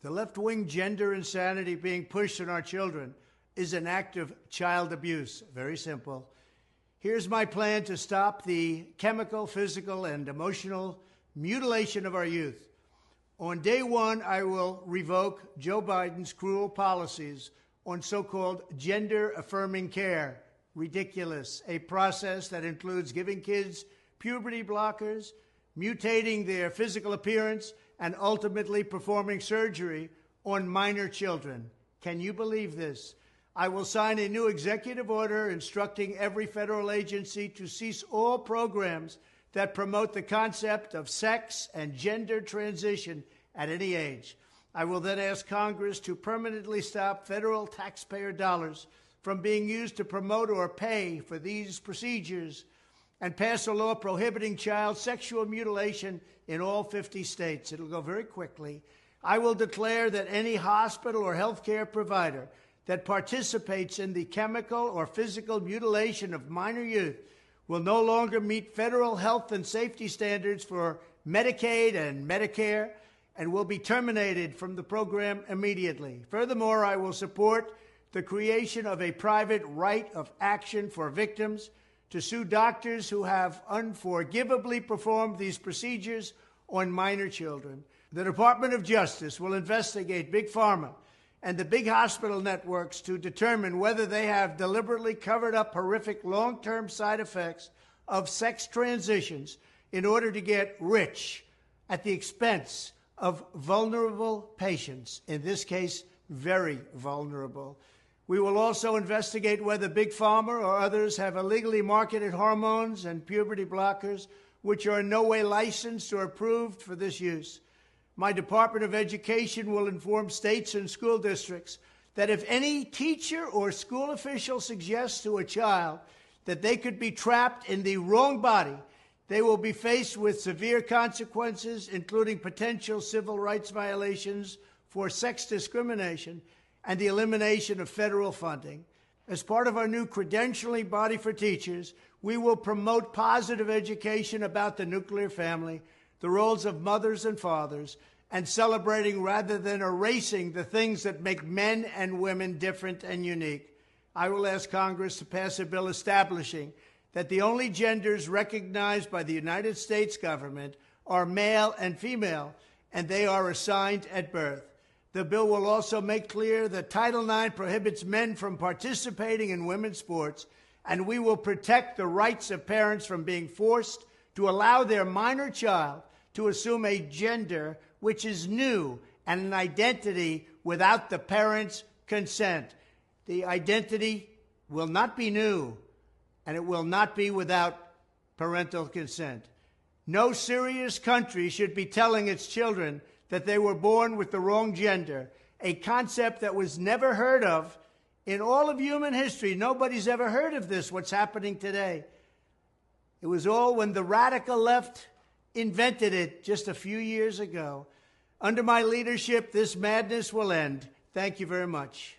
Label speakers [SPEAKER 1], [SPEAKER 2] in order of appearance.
[SPEAKER 1] The left-wing gender insanity being pushed on our children is an act of child abuse. Very simple. Here's my plan to stop the chemical, physical, and emotional mutilation of our youth. On day one, I will revoke Joe Biden's cruel policies on so-called gender-affirming care. Ridiculous. A process that includes giving kids puberty blockers, mutating their physical appearance, and ultimately performing surgery on minor children. Can you believe this? I will sign a new executive order instructing every federal agency to cease all programs that promote the concept of sex and gender transition at any age. I will then ask Congress to permanently stop federal taxpayer dollars from being used to promote or pay for these procedures and pass a law prohibiting child sexual mutilation in all 50 states. It'll go very quickly. I will declare that any hospital or healthcare provider that participates in the chemical or physical mutilation of minor youth will no longer meet federal health and safety standards for Medicaid and Medicare and will be terminated from the program immediately. Furthermore, I will support the creation of a private right of action for victims to sue doctors who have unforgivably performed these procedures on minor children. The Department of Justice will investigate Big Pharma and the big hospital networks to determine whether they have deliberately covered up horrific long-term side effects of sex transitions in order to get rich at the expense of vulnerable patients, in this case, very vulnerable. We will also investigate whether Big Pharma or others have illegally marketed hormones and puberty blockers which are in no way licensed or approved for this use. My Department of Education will inform states and school districts that if any teacher or school official suggests to a child that they could be trapped in the wrong body, they will be faced with severe consequences, including potential civil rights violations for sex discrimination and the elimination of federal funding. As part of our new credentialing body for teachers, we will promote positive education about the nuclear family, the roles of mothers and fathers, and celebrating rather than erasing the things that make men and women different and unique. I will ask Congress to pass a bill establishing that the only genders recognized by the United States government are male and female, and they are assigned at birth. The bill will also make clear that Title IX prohibits men from participating in women's sports, and we will protect the rights of parents from being forced to allow their minor child to assume a gender which is new and an identity without the parent's consent. The identity will not be new, and it will not be without parental consent. No serious country should be telling its children that they were born with the wrong gender, a concept that was never heard of in all of human history. Nobody's ever heard of this, what's happening today. It was all when the radical left invented it just a few years ago. Under my leadership, this madness will end. Thank you very much.